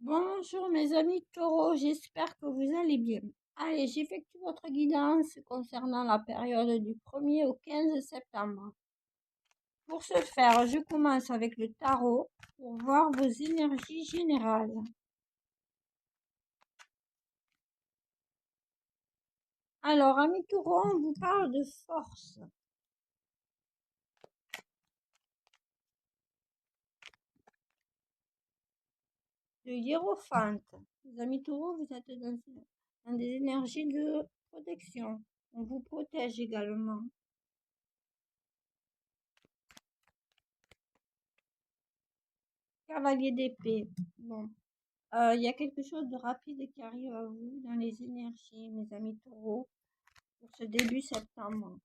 Bonjour mes amis taureaux, j'espère que vous allez bien. Allez, j'effectue votre guidance concernant la période du 1er au 15 septembre. Pour ce faire, je commence avec le tarot pour voir vos énergies générales. Alors, amis taureaux, on vous parle de force. Le hiérophante. Les amis taureaux, vous êtes dans des énergies de protection. On vous protège également. Cavalier d'épée. Bon. Il y a quelque chose de rapide qui arrive à vous dans les énergies, mes amis taureaux, pour ce début septembre.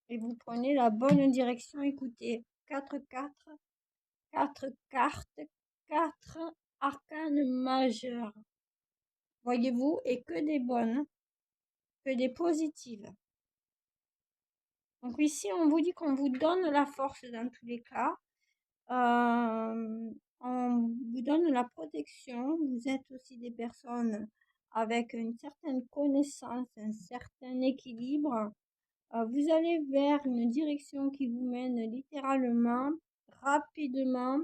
Et vous prenez la bonne direction. Écoutez, 4 cartes, 4 arcanes majeures. Voyez-vous, et que des bonnes, que des positives. Donc ici, on vous dit qu'on vous donne la force dans tous les cas. On vous donne la protection. Vous êtes aussi des personnes avec une certaine connaissance, un certain équilibre. Vous allez vers une direction qui vous mène littéralement, rapidement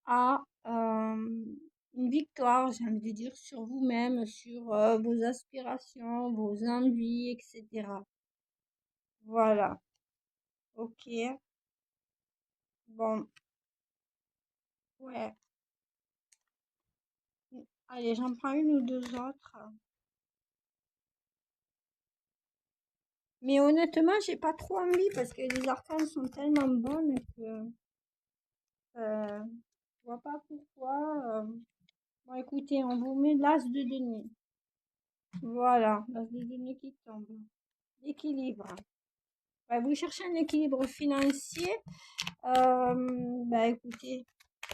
à une victoire, j'ai envie de dire, sur vous-même, sur vos aspirations, vos envies, etc. Voilà. Ok. Bon. Ouais. Allez, j'en prends une ou deux autres. Mais honnêtement, j'ai pas trop envie parce que les arcanes sont tellement bonnes que je vois pas pourquoi. Bon, écoutez, on vous met l'as de denier. Voilà, l'as de denier qui tombe. L'équilibre. Bah, vous cherchez un équilibre financier. Bah, écoutez,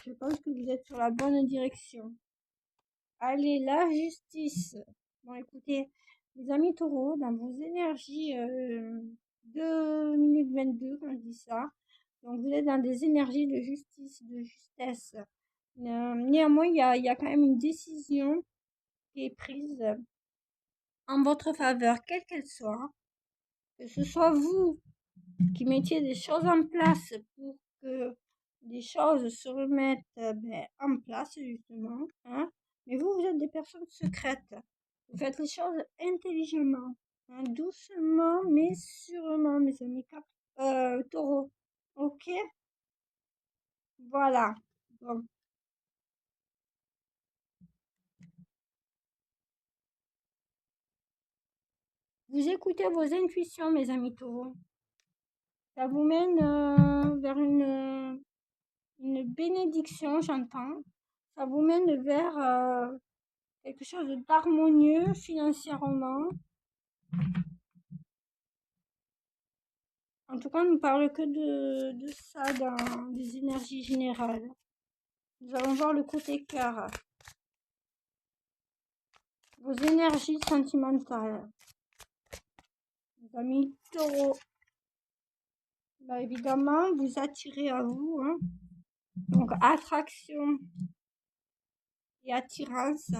je pense que vous êtes sur la bonne direction. Allez, la justice. Bon, écoutez, les amis taureaux, dans vos énergies 2 minutes 22, quand je dis ça, donc vous êtes dans des énergies de justice, de justesse. Néanmoins, il y a quand même une décision qui est prise en votre faveur, quelle qu'elle soit. Que ce soit vous qui mettiez des choses en place pour que les choses se remettent en place, justement. Hein. Mais vous, vous êtes des personnes secrètes. Vous faites les choses intelligemment, hein, doucement, mais sûrement, mes amis taureaux. Ok? Voilà. Bon. Vous écoutez vos intuitions, mes amis taureaux. Ça vous mène vers une bénédiction, j'entends. Ça vous mène vers quelque chose d'harmonieux financièrement. En tout cas, on ne parle que de ça dans les énergies générales. Nous allons voir le côté cœur. Vos énergies sentimentales. Les amis taureaux. Bah, évidemment, vous attirez à vous. Hein. Donc, attraction et attirance.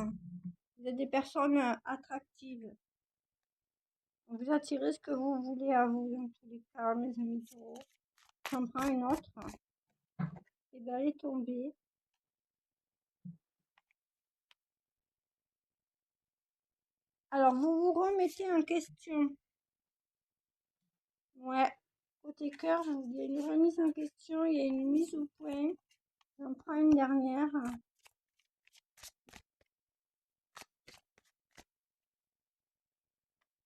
Vous êtes des personnes attractives. Vous attirez ce que vous voulez à vous, dans tous les cas, mes amis taureaux. J'en prends une autre. Et bien, elle est tombée. Alors, vous vous remettez en question. Ouais. Côté cœur, il y a une remise en question, il y a une mise au point. J'en prends une dernière.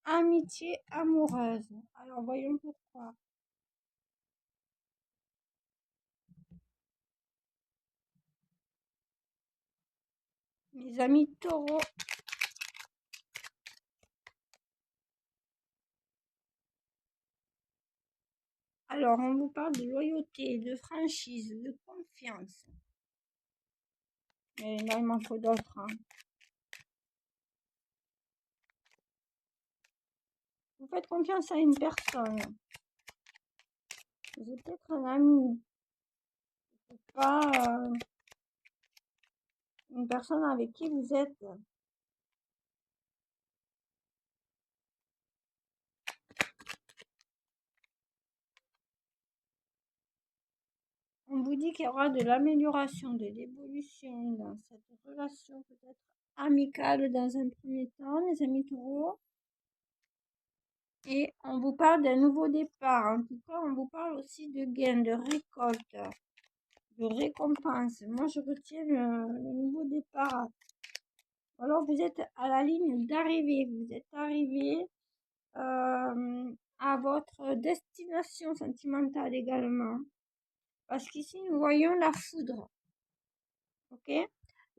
Amitié amoureuse. Alors, voyons pourquoi. Mes amis taureaux. Alors, on vous parle de loyauté, de franchise, de confiance. Mais là, il m'en faut d'autres. Hein. Vous faites confiance à une personne. Vous êtes peut-être un ami. Pas, une personne avec qui vous êtes. On vous dit qu'il y aura de l'amélioration, de l'évolution dans cette relation peut-être amicale dans un premier temps, les amis taureaux. Et on vous parle d'un nouveau départ. En tout cas, on vous parle aussi de gain, de récolte, de récompense. Moi, je retiens le nouveau départ. Alors, vous êtes à la ligne d'arrivée. Vous êtes arrivé à votre destination sentimentale également. Parce qu'ici, nous voyons la foudre. Ok?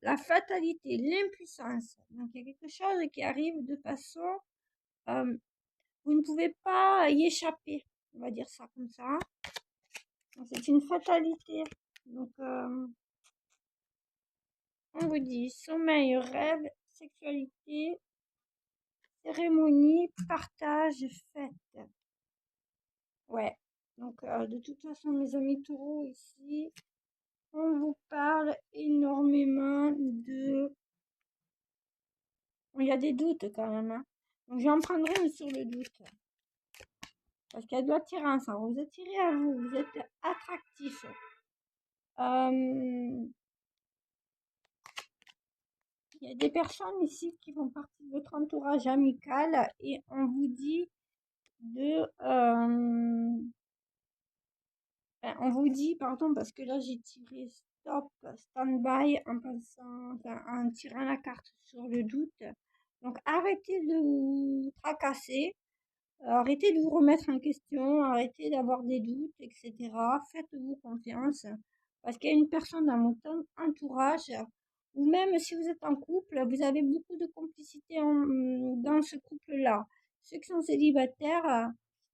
La fatalité, l'impuissance. Donc, il y a quelque chose qui arrive de façon... vous ne pouvez pas y échapper. On va dire ça comme ça. C'est une fatalité. Donc, on vous dit sommeil, rêve, sexualité, cérémonie, partage, fête. Ouais. Donc, de toute façon, mes amis taureaux, ici, on vous parle énormément de... Il y a des doutes quand même. Hein. Donc, j'en prendrai une sur le doute. Parce qu'il y a de l'attirance. Hein. Vous attirez à vous. Vous êtes attractif. Il y a des personnes ici qui font partie de votre entourage amical et on vous dit de... on vous dit, pardon, parce que là j'ai tiré stop, stand-by en pensant, enfin, en tirant la carte sur le doute. Donc arrêtez de vous tracasser, arrêtez de vous remettre en question, arrêtez d'avoir des doutes, etc. Faites-vous confiance parce qu'il y a une personne dans votre entourage ou même si vous êtes en couple, vous avez beaucoup de complicité dans ce couple-là. Ceux qui sont célibataires,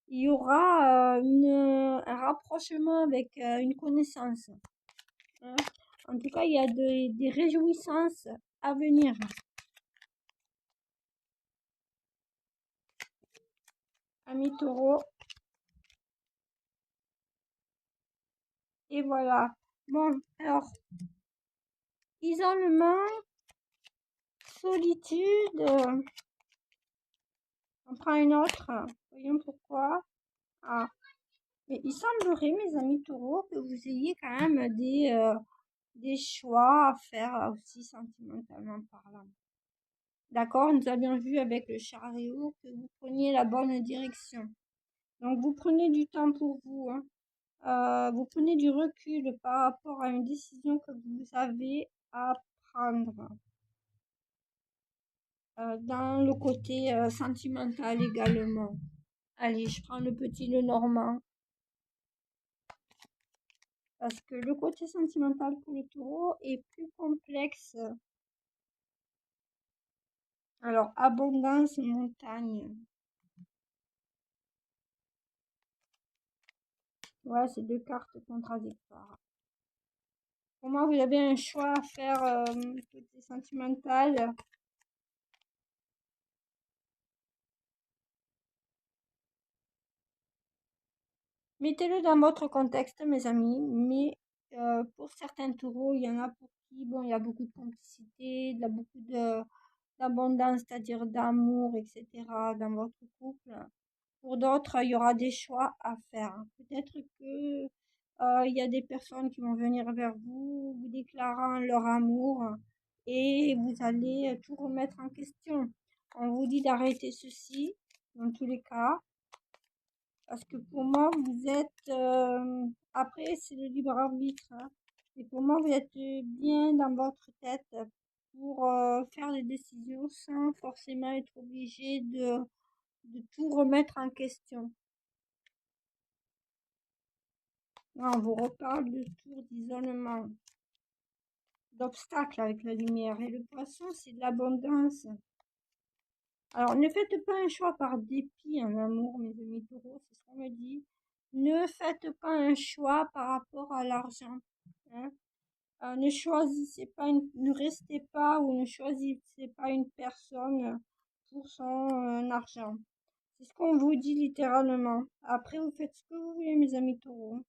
il y aura un rapprochement avec une connaissance. Hein. En tout cas, il y a des réjouissances à venir. Amis taureaux. Et voilà. Bon, alors, isolement, solitude. On prend une autre. Voyons pourquoi. Ah. Mais il semblerait, mes amis taureaux, que vous ayez quand même des choix à faire aussi sentimentalement parlant. D'accord, nous avions vu avec le chariot que vous preniez la bonne direction. Donc vous prenez du temps pour vous. Hein. Vous prenez du recul par rapport à une décision que vous avez à prendre. Dans le côté sentimental également. Allez, je prends le petit, le normand. Parce que le côté sentimental pour le taureau est plus complexe. Alors, abondance, montagne. Ouais, c'est deux cartes contradictoires. Pour moi, vous avez un choix à faire côté sentimental. Mettez-le dans votre contexte, mes amis. Mais pour certains taureaux, il y en a pour qui, bon, il y a beaucoup de complicité, beaucoup d'abondance, c'est-à-dire d'amour, etc. dans votre couple. Pour d'autres, il y aura des choix à faire. Peut-être que il y a des personnes qui vont venir vers vous, vous déclarant leur amour et vous allez tout remettre en question. On vous dit d'arrêter ceci dans tous les cas. Parce que pour moi, vous êtes... après, c'est le libre arbitre. Hein. Et pour moi, vous êtes bien dans votre tête pour faire des décisions sans forcément être obligé de tout remettre en question. Là, on vous reparle de tour d'isolement, d'obstacles avec la lumière. Et le poisson, c'est de l'abondance. Alors, ne faites pas un choix par dépit en amour, mes amis taureaux, c'est ce qu'on me dit. Ne faites pas un choix par rapport à l'argent. Hein. Ne choisissez pas, ne restez pas ou ne choisissez pas une personne pour son argent. C'est ce qu'on vous dit littéralement. Après, vous faites ce que vous voulez, mes amis taureaux.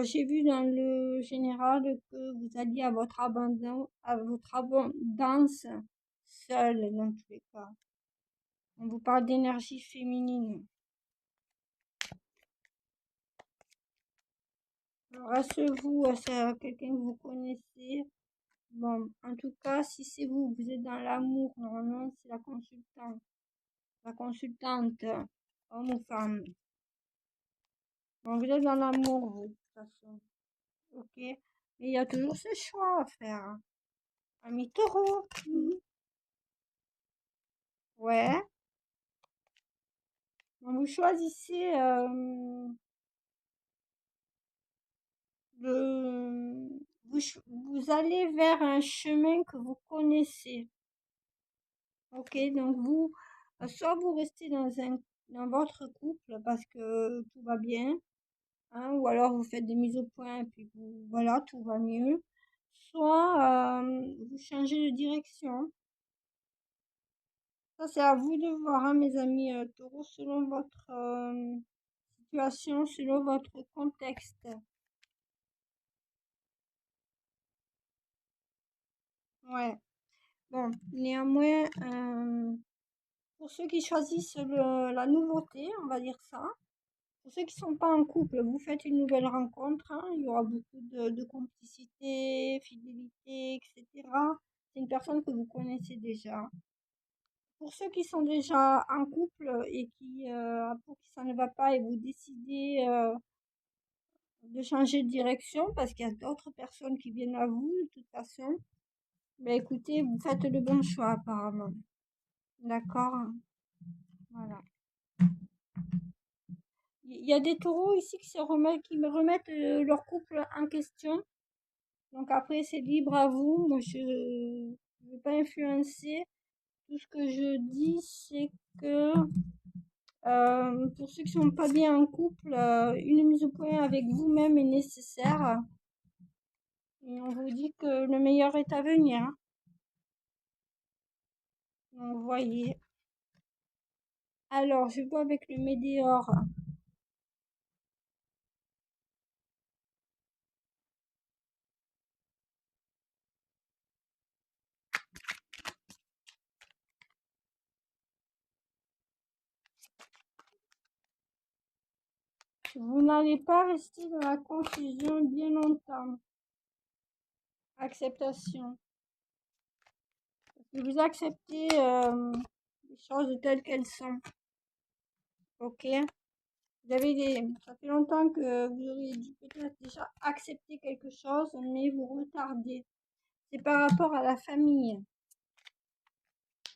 J'ai vu dans le général que vous alliez à votre abondance seul dans tous les cas. On vous parle d'énergie féminine. Alors, est-ce vous, c'est quelqu'un que vous connaissez? Bon, en tout cas, si c'est vous, vous êtes dans l'amour, normalement, c'est la consultante, homme ou femme. Bon, vous êtes dans l'amour, vous, de toute façon. Ok? Mais il y a toujours ce choix à faire. Ami taureau. Ouais. Donc, vous choisissez le... vous allez vers un chemin que vous connaissez. Ok? Donc, soit vous restez dans votre couple parce que tout va bien, hein, ou alors vous faites des mises au point et puis voilà, tout va mieux. Soit vous changez de direction. Ça, c'est à vous de voir, hein, mes amis taureaux, selon votre situation, selon votre contexte. Ouais. Bon, néanmoins, pour ceux qui choisissent la nouveauté, on va dire ça, pour ceux qui sont pas en couple, vous faites une nouvelle rencontre, hein, il y aura beaucoup de complicité, fidélité, etc. C'est une personne que vous connaissez déjà. Pour ceux qui sont déjà en couple et pour qui ça ne va pas et vous décidez de changer de direction parce qu'il y a d'autres personnes qui viennent à vous, de toute façon, ben écoutez, vous faites le bon choix apparemment. D'accord? Voilà. Il y a des taureaux ici qui me remettent leur couple en question. Donc après, c'est libre à vous. Moi, je ne veux pas influencer. Tout ce que je dis, c'est que pour ceux qui sont pas bien en couple, une mise au point avec vous-même est nécessaire. Et on vous dit que le meilleur est à venir, hein. Donc, vous voyez. Alors, je vois avec le météore. Vous n'allez pas rester dans la confusion bien longtemps. Acceptation. Vous acceptez les choses telles qu'elles sont. Ok? Ça fait longtemps que vous auriez dû peut-être déjà accepter quelque chose, mais vous retardez. C'est par rapport à la famille.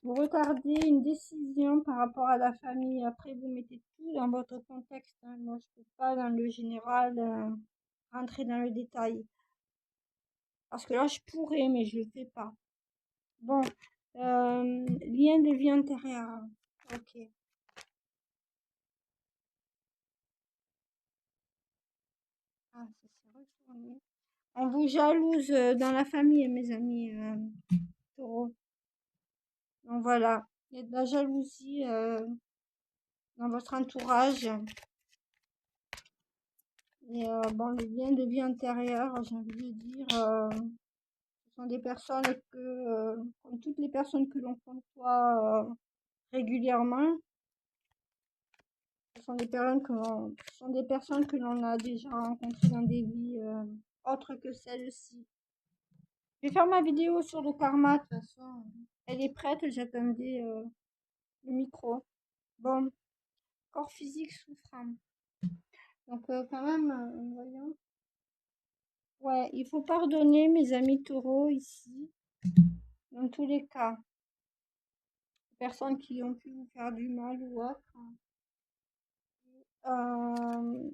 Vous retardez une décision par rapport à la famille. Après, vous mettez tout dans votre contexte, hein. Moi, je peux pas, dans le général, rentrer dans le détail. Parce que là, je pourrais, mais je le fais pas. Bon, lien de vie antérieure. Ok. Ah, ça s'est retourné. On vous jalouse dans la famille, mes amis taureaux. Donc voilà, il y a de la jalousie dans votre entourage. Et bon, les liens de vie antérieure, j'ai envie de dire, ce sont des personnes comme toutes les personnes que l'on côtoie régulièrement, ce sont des personnes que l'on a déjà rencontrées dans des vies autres que celle-ci. Je vais faire ma vidéo sur le karma, de toute façon. Elle est prête, j'attendais le micro. Bon, corps physique souffrant. Donc quand même, voyons. Ouais, il faut pardonner mes amis taureaux ici, dans tous les cas. Personnes qui ont pu vous faire du mal ou autre. Euh,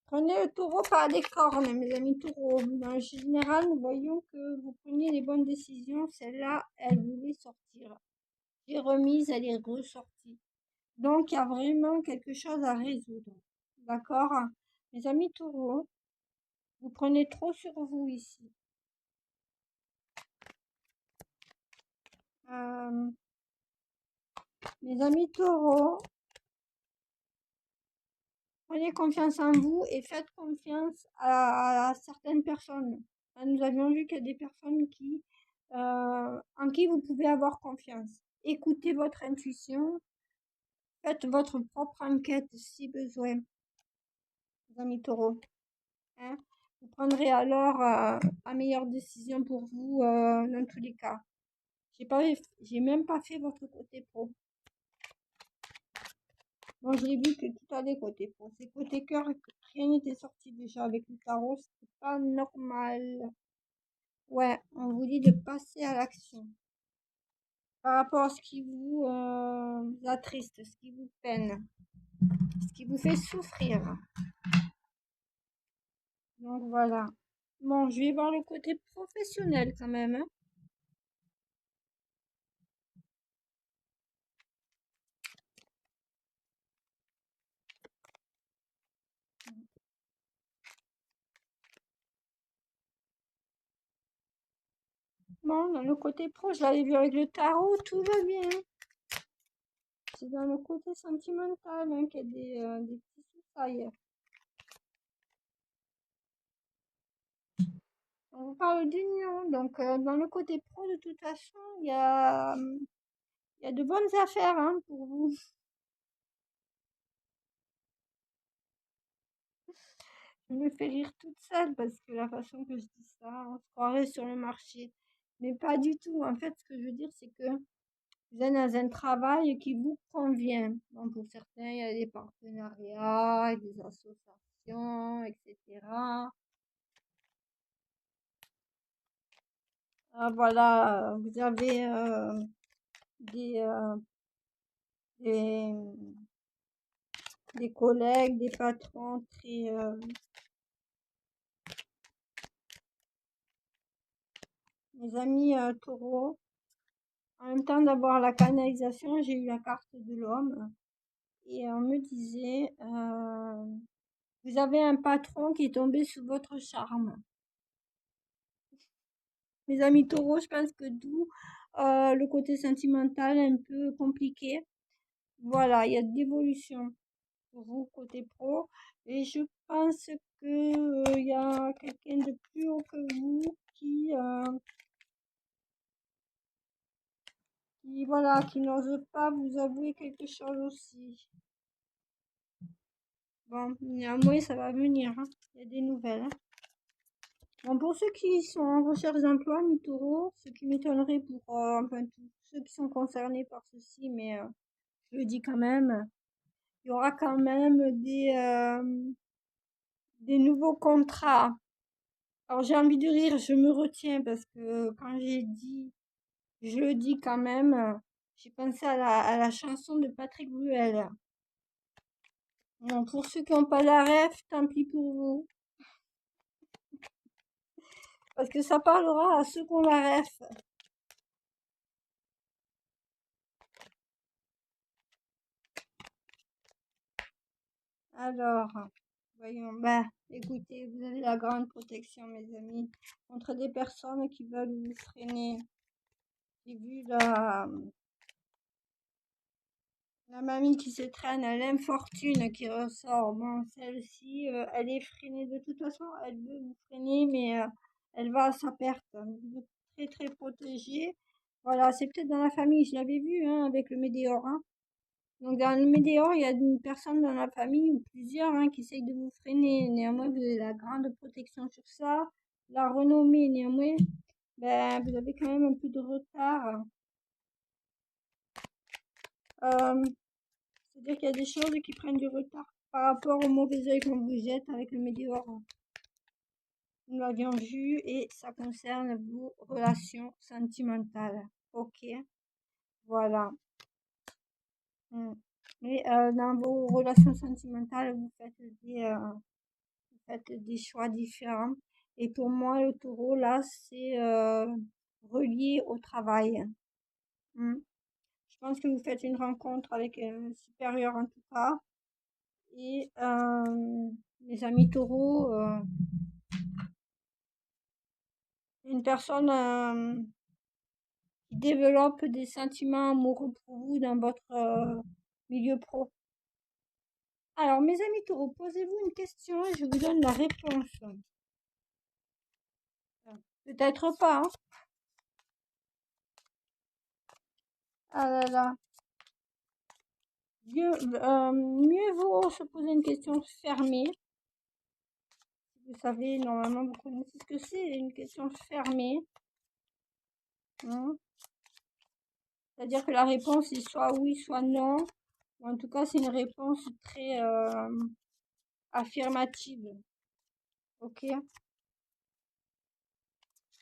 Prenez le taureau par les cornes, mes amis taureaux. En général, nous voyons que vous preniez les bonnes décisions. Celle-là, elle voulait sortir. J'ai remise, elle est ressortie. Donc, il y a vraiment quelque chose à résoudre. D'accord? Mes amis taureaux, vous prenez trop sur vous ici. Euh, Mes amis taureaux, Prenez confiance en vous et faites confiance à certaines personnes. Nous avions vu qu'il y a des personnes en qui vous pouvez avoir confiance. Écoutez votre intuition, faites votre propre enquête si besoin, les amis taureaux. Hein. Vous prendrez alors la meilleure décision pour vous dans tous les cas. J'ai même pas fait votre côté pro. Bon, je l'ai vu que tout allait côté pro. C'est côté cœur, rien n'était sorti déjà avec le tarot, c'était pas normal. Ouais, on vous dit de passer à l'action. Par rapport à ce qui vous attriste, ce qui vous peine, ce qui vous fait souffrir. Donc voilà. Bon, je vais voir le côté professionnel quand même. Hein. Bon, dans le côté pro, je l'avais vu avec le tarot, tout va bien. C'est dans le côté sentimental hein, qu'il y a des petits soucis. On vous parle d'union, donc dans le côté pro, de toute façon, il y a de bonnes affaires hein, pour vous. Je me fais rire toute seule parce que la façon que je dis ça, on se croirait sur le marché. Mais pas du tout. En fait, ce que je veux dire, c'est que vous êtes dans un travail qui vous convient. Bon, pour certains, il y a des partenariats, des associations, etc. Ah, voilà, vous avez des, euh, des, des collègues, des patrons très... mes amis taureaux, en même temps d'avoir la canalisation, j'ai eu la carte de l'homme. Et on me disait, vous avez un patron qui est tombé sous votre charme. Mes amis taureaux, je pense que d'où le côté sentimental un peu compliqué. Voilà, il y a de l'évolution pour vous côté pro. Et je pense que il y a quelqu'un de plus haut que vous voilà, qui n'ose pas vous avouer quelque chose aussi. Bon, néanmoins, ça va venir. Hein. Il y a des nouvelles. Hein. Bon, pour ceux qui sont en recherche d'emploi, mi-taureau, ce qui m'étonnerait pour enfin, tous ceux qui sont concernés par ceci, mais je le dis quand même, il y aura quand même des nouveaux contrats. Alors j'ai envie de rire, je me retiens parce que quand j'ai dit, je le dis quand même, j'ai pensé à la chanson de Patrick Bruel. Bon, pour ceux qui n'ont pas la ref, tant pis pour vous, parce que ça parlera à ceux qui ont la ref. Alors, voyons, bah, écoutez, vous avez la grande protection, mes amis, contre des personnes qui veulent vous freiner. J'ai vu la mamie qui se traîne, l'infortune qui ressort. Bon, celle-ci, elle est freinée de toute façon, elle veut vous freiner, mais elle va à sa perte. Vous êtes très très protégée. Voilà, c'est peut-être dans la famille, je l'avais vu hein, avec le météore. Hein. Donc dans le météore, il y a une personne dans la famille ou plusieurs hein, qui essayent de vous freiner. Néanmoins, vous avez la grande protection sur ça. La renommée, néanmoins, ben, vous avez quand même un peu de retard. Euh, C'est-à-dire qu'il y a des choses qui prennent du retard par rapport au mauvais œil qu'on vous jette avec le météore. Nous l'avions vu et ça concerne vos relations sentimentales. Ok, voilà. Mm. Mais dans vos relations sentimentales, faites des choix différents. Et pour moi, le taureau, là, c'est relié au travail. Mm. Je pense que vous faites une rencontre avec un supérieur en tout cas. Et les amis taureaux, une personne qui développe des sentiments amoureux pour vous dans votre milieu pro. Alors, mes amis taureaux, posez-vous une question et je vous donne la réponse. Peut-être pas, hein. Ah là là. Mieux vaut se poser une question fermée. Vous savez, normalement, vous connaissez ce que c'est, une question fermée. Hein. C'est-à-dire que la réponse est soit oui, soit non. Ou en tout cas, c'est une réponse très affirmative. Ok? Il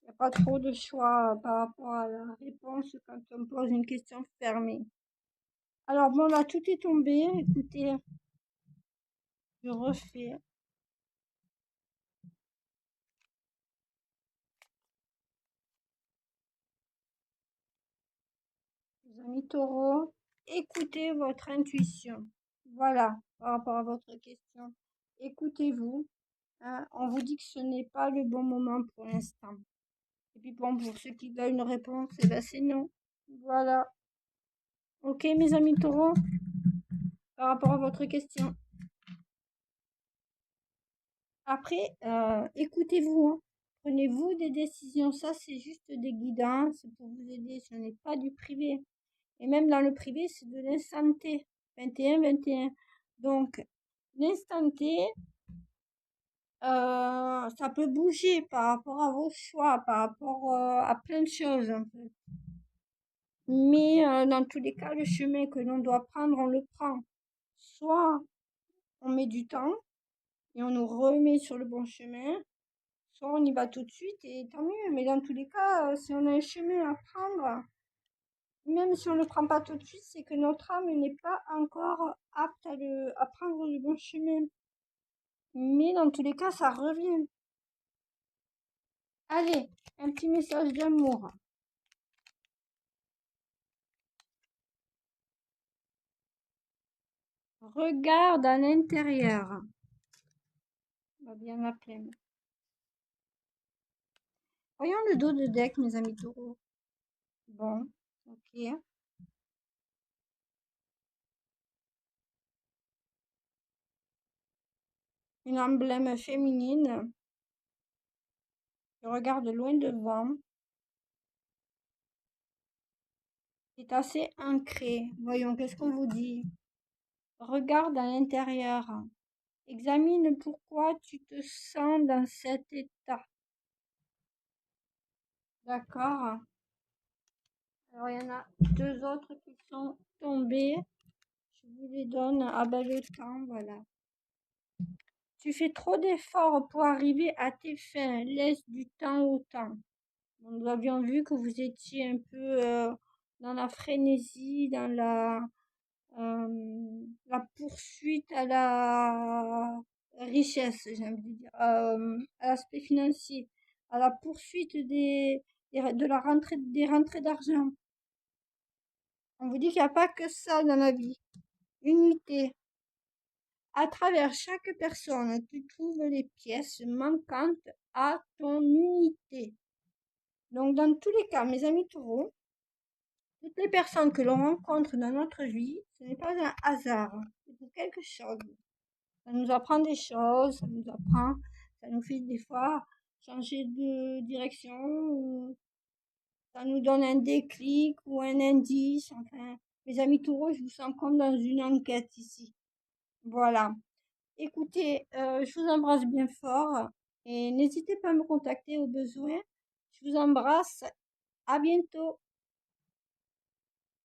n'y a pas trop de choix par rapport à la réponse quand on pose une question fermée. Alors bon, là, tout est tombé. Écoutez, je refais. Les amis taureaux, écoutez votre intuition. Voilà, par rapport à votre question. Écoutez-vous. Hein, on vous dit que ce n'est pas le bon moment pour l'instant. Et puis bon, pour ceux qui veulent une réponse, eh ben c'est non. Voilà. Ok, mes amis taureaux, par rapport à votre question. Après, écoutez-vous. Hein. Prenez-vous des décisions. Ça, c'est juste des guidances pour vous aider. Ce n'est pas du privé. Et même dans le privé, c'est de l'instant T. 21, 21. Donc, l'instant T, ça peut bouger par rapport à vos choix, par rapport à plein de choses, en fait. Mais dans tous les cas, le chemin que l'on doit prendre, on le prend. Soit on met du temps et on nous remet sur le bon chemin, soit on y va tout de suite et tant mieux. Mais dans tous les cas, si on a un chemin à prendre, même si on ne le prend pas tout de suite, c'est que notre âme n'est pas encore apte à prendre le bon chemin. Mais dans tous les cas, ça revient. Allez, un petit message d'amour. Regarde à l'intérieur. On va bien l'appeler. Voyons le dos de deck, mes amis taureaux. Bon, ok. Une emblème féminine qui regarde loin devant, qui est assez ancrée. Voyons, qu'est-ce qu'on vous dit? Regarde à l'intérieur. Examine pourquoi tu te sens dans cet état. D'accord? Alors, il y en a deux autres qui sont tombés. Je vous les donne. Ah ben, le temps, voilà. Tu fais trop d'efforts pour arriver à tes fins. Laisse du temps au temps. Nous avions vu que vous étiez un peu dans la frénésie, dans la poursuite à la richesse, j'ai envie de dire, à l'aspect financier, à la poursuite de la rentrée, des rentrées d'argent. On vous dit qu'il n'y a pas que ça dans la vie. Unité. À travers chaque personne, tu trouves les pièces manquantes à ton unité. Donc, dans tous les cas, mes amis taureaux, toutes les personnes que l'on rencontre dans notre vie, ce n'est pas un hasard, c'est pour quelque chose. Ça nous apprend des choses, ça nous fait des fois changer de direction, ou ça nous donne un déclic ou un indice. Enfin, mes amis taureaux, je vous sens comme dans une enquête ici. Voilà. Écoutez, je vous embrasse bien fort et n'hésitez pas à me contacter au besoin. Je vous embrasse. À bientôt.